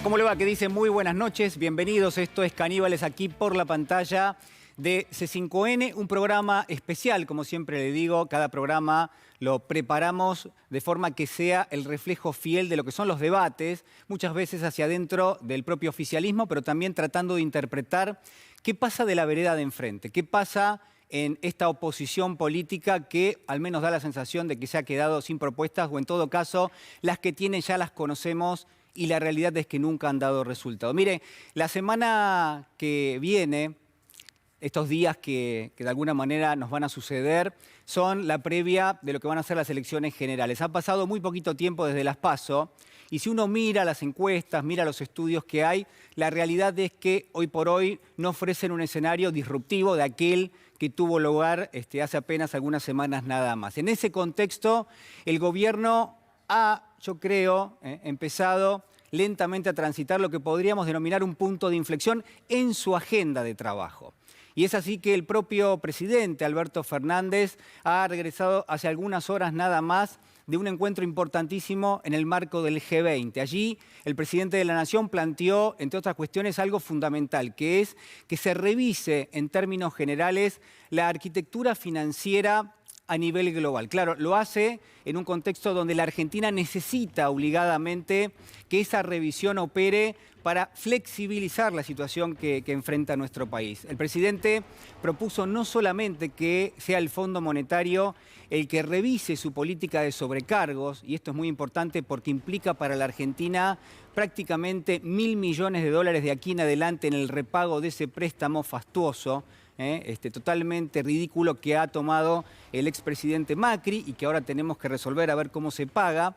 ¿Cómo le va? ¿Qué dice? Muy buenas noches, bienvenidos. Esto es Caníbales aquí por la pantalla de C5N, un programa especial, como siempre le digo. Cada programa lo preparamos de forma que sea el reflejo fiel de lo que son los debates, muchas veces hacia adentro del propio oficialismo, pero también tratando de interpretar qué pasa de la vereda de enfrente, qué pasa en esta oposición política que al menos da la sensación de que se ha quedado sin propuestas, o en todo caso, las que tiene ya las conocemos y la realidad es que nunca han dado resultado. Mire, la semana que viene, estos días que de alguna manera nos van a suceder, son la previa de lo que van a ser las elecciones generales. Ha pasado muy poquito tiempo desde las PASO y si uno mira las encuestas, mira los estudios que hay, la realidad es que hoy por hoy no ofrecen un escenario disruptivo de aquel que tuvo lugar hace apenas algunas semanas nada más. En ese contexto, el gobierno ha, yo creo, empezado lentamente a transitar lo que podríamos denominar un punto de inflexión en su agenda de trabajo. Y es así que el propio presidente, Alberto Fernández, ha regresado hace algunas horas nada más de un encuentro importantísimo en el marco del G20. Allí el presidente de la Nación planteó, entre otras cuestiones, algo fundamental, que es que se revise en términos generales la arquitectura financiera a nivel global. Claro, lo hace en un contexto donde la Argentina necesita obligadamente que esa revisión opere para flexibilizar la situación que enfrenta nuestro país. El presidente propuso no solamente que sea el Fondo Monetario el que revise su política de sobrecargos, y esto es muy importante porque implica para la Argentina prácticamente 1.000 millones de dólares de aquí en adelante en el repago de ese préstamo fastuoso, totalmente ridículo que ha tomado el expresidente Macri y que ahora tenemos que resolver a ver cómo se paga,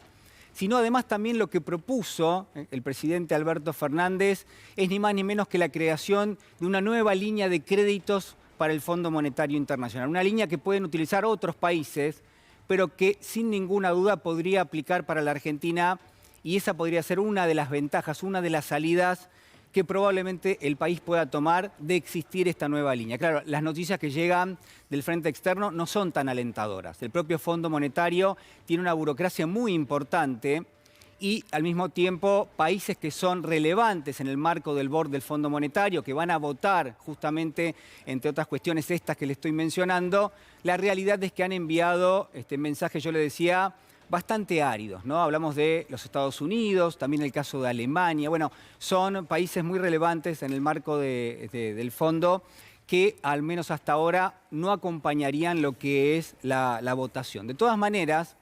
sino además también lo que propuso el presidente Alberto Fernández es ni más ni menos que la creación de una nueva línea de créditos para el Fondo Monetario Internacional, una línea que pueden utilizar otros países, pero que sin ninguna duda podría aplicar para la Argentina, y esa podría ser una de las ventajas, una de las salidas que probablemente el país pueda tomar de existir esta nueva línea. Claro, las noticias que llegan del frente externo no son tan alentadoras. El propio Fondo Monetario tiene una burocracia muy importante y al mismo tiempo países que son relevantes en el marco del board del Fondo Monetario, que van a votar justamente, entre otras cuestiones estas que le estoy mencionando, la realidad es que han enviado mensajes, yo le decía, bastante áridos, ¿no? Hablamos de los Estados Unidos, también el caso de Alemania. Bueno, son países muy relevantes en el marco del fondo que al menos hasta ahora no acompañarían lo que es la votación. De todas maneras,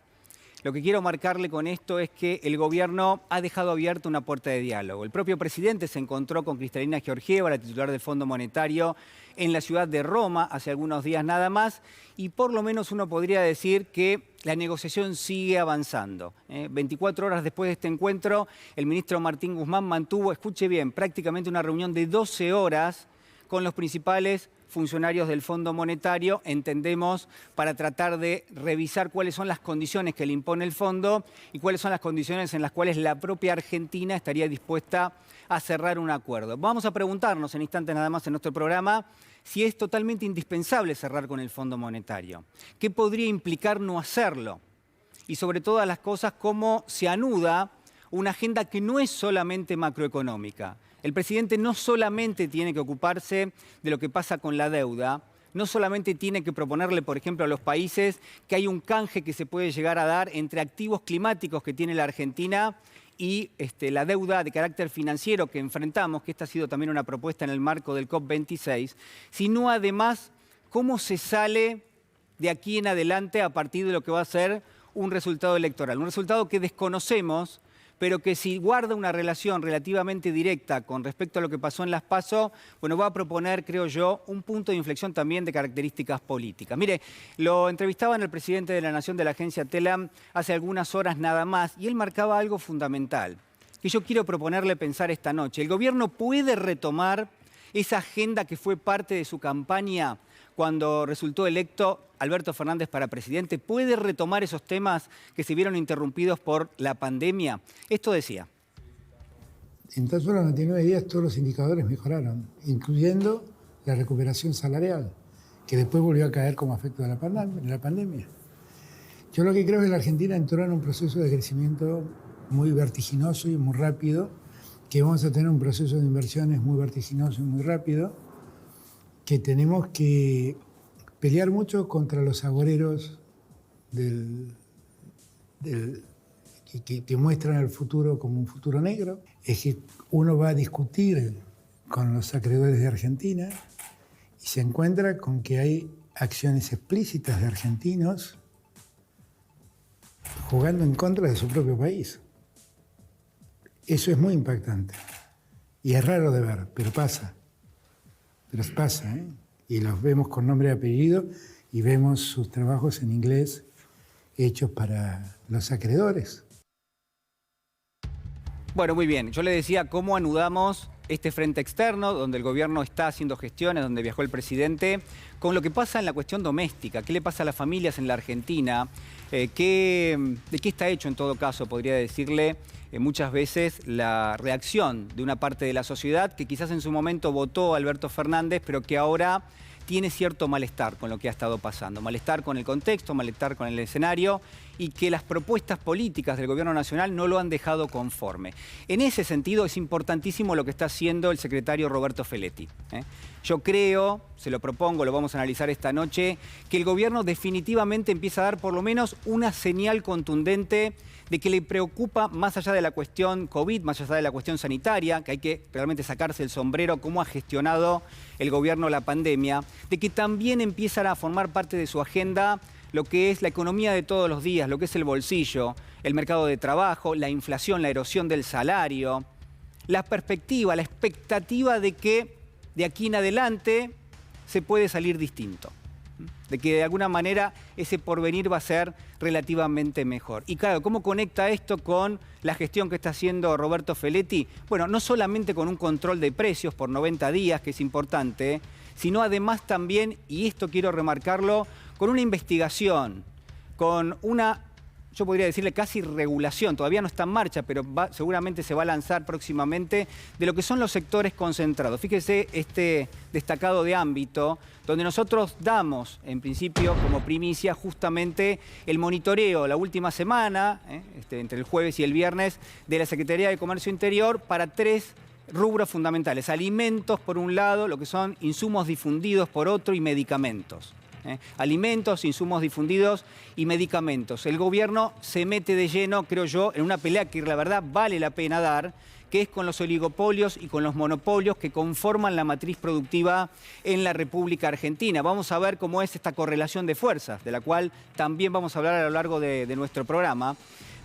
lo que quiero marcarle con esto es que el gobierno ha dejado abierta una puerta de diálogo. El propio presidente se encontró con Cristalina Georgieva, la titular del Fondo Monetario, en la ciudad de Roma hace algunos días nada más, y por lo menos uno podría decir que la negociación sigue avanzando. 24 horas después de este encuentro, el ministro Martín Guzmán mantuvo, escuche bien, prácticamente una reunión de 12 horas con los principales funcionarios del Fondo Monetario, entendemos, para tratar de revisar cuáles son las condiciones que le impone el fondo y cuáles son las condiciones en las cuales la propia Argentina estaría dispuesta a cerrar un acuerdo. Vamos a preguntarnos en instantes nada más en nuestro programa si es totalmente indispensable cerrar con el Fondo Monetario. ¿Qué podría implicar no hacerlo? Y sobre todas las cosas, cómo se anuda una agenda que no es solamente macroeconómica. El presidente no solamente tiene que ocuparse de lo que pasa con la deuda, no solamente tiene que proponerle, por ejemplo, a los países que hay un canje que se puede llegar a dar entre activos climáticos que tiene la Argentina y la deuda de carácter financiero que enfrentamos, que esta ha sido también una propuesta en el marco del COP26, sino además cómo se sale de aquí en adelante a partir de lo que va a ser un resultado electoral, un resultado que desconocemos, pero que si guarda una relación relativamente directa con respecto a lo que pasó en las PASO, bueno, va a proponer, creo yo, un punto de inflexión también de características políticas. Mire, lo entrevistaban al presidente de la Nación de la agencia TELAM hace algunas horas nada más, y él marcaba algo fundamental, que yo quiero proponerle pensar esta noche. El gobierno puede retomar esa agenda que fue parte de su campaña cuando resultó electo Alberto Fernández para presidente, ¿puede retomar esos temas que se vieron interrumpidos por la pandemia? Esto decía. En tan solo 99 días todos los indicadores mejoraron, incluyendo la recuperación salarial, que después volvió a caer como efecto de la pandemia. Yo lo que creo es que la Argentina entró en un proceso de crecimiento muy vertiginoso y muy rápido, que vamos a tener un proceso de inversiones muy vertiginoso y muy rápido, que tenemos que pelear mucho contra los agoreros que muestran el futuro como un futuro negro. Es que uno va a discutir con los acreedores de Argentina y se encuentra con que hay acciones explícitas de argentinos jugando en contra de su propio país. Eso es muy impactante. Y es raro de ver, pero pasa. Pero pasa, ¿eh? Y los vemos con nombre y apellido y vemos sus trabajos en inglés hechos para los acreedores. Bueno, muy bien. Yo le decía cómo anudamos este frente externo, donde el gobierno está haciendo gestiones, donde viajó el presidente, con lo que pasa en la cuestión doméstica. ¿Qué le pasa a las familias en la Argentina? ¿De qué está hecho, en todo caso, podría decirle, muchas veces la reacción de una parte de la sociedad que quizás en su momento votó a Alberto Fernández, pero que ahora tiene cierto malestar con lo que ha estado pasando, malestar con el contexto, malestar con el escenario y que las propuestas políticas del gobierno nacional no lo han dejado conforme. En ese sentido es importantísimo lo que está haciendo el secretario Roberto Feletti. Yo creo, se lo propongo, lo vamos a analizar esta noche, que el gobierno definitivamente empieza a dar por lo menos una señal contundente de que le preocupa, más allá de la cuestión COVID, más allá de la cuestión sanitaria, que hay que realmente sacarse el sombrero, cómo ha gestionado el gobierno la pandemia, de que también empiezan a formar parte de su agenda lo que es la economía de todos los días, lo que es el bolsillo, el mercado de trabajo, la inflación, la erosión del salario, la perspectiva, la expectativa de que de aquí en adelante se puede salir distinto, de que de alguna manera ese porvenir va a ser relativamente mejor. Y claro, ¿cómo conecta esto con la gestión que está haciendo Roberto Feletti? Bueno, no solamente con un control de precios por 90 días, que es importante, sino además también, y esto quiero remarcarlo, con una investigación, con una, yo podría decirle casi regulación, todavía no está en marcha, pero seguramente se va a lanzar próximamente, de lo que son los sectores concentrados. Fíjese este destacado de ámbito, donde nosotros damos, en principio, como primicia, justamente el monitoreo la última semana, entre el jueves y el viernes, de la Secretaría de Comercio Interior para 3 rubros fundamentales. Alimentos, por un lado, lo que son insumos difundidos, por otro, y medicamentos. Alimentos, insumos difundidos y medicamentos. El gobierno se mete de lleno, creo yo, en una pelea que la verdad vale la pena dar, que es con los oligopolios y con los monopolios que conforman la matriz productiva en la República Argentina. Vamos a ver cómo es esta correlación de fuerzas, de la cual también vamos a hablar a lo largo de nuestro programa.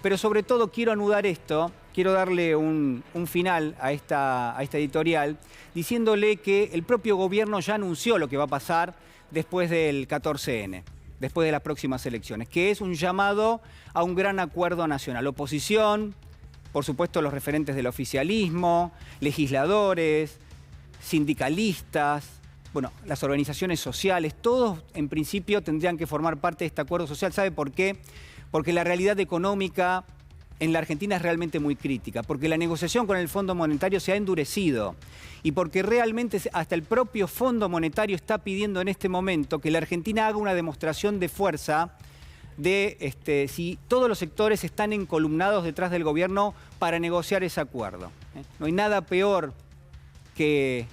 Pero sobre todo quiero anudar esto, quiero darle un final a esta editorial, diciéndole que el propio gobierno ya anunció lo que va a pasar después del 14N, después de las próximas elecciones, que es un llamado a un gran acuerdo nacional. Oposición, por supuesto los referentes del oficialismo, legisladores, sindicalistas, bueno, las organizaciones sociales, todos en principio tendrían que formar parte de este acuerdo social. ¿Sabe por qué? Porque la realidad económica en la Argentina es realmente muy crítica, porque la negociación con el Fondo Monetario se ha endurecido y porque realmente hasta el propio Fondo Monetario está pidiendo en este momento que la Argentina haga una demostración de fuerza de si todos los sectores están encolumnados detrás del gobierno para negociar ese acuerdo. No hay nada peor que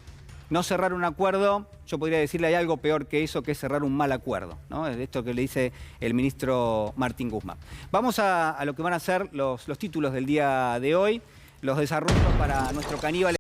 no cerrar un acuerdo. Yo podría decirle, hay algo peor que eso, que es cerrar un mal acuerdo, ¿no? Esto que le dice el ministro Martín Guzmán. Vamos a lo que van a ser los títulos del día de hoy, los desarrollos para nuestro caníbal.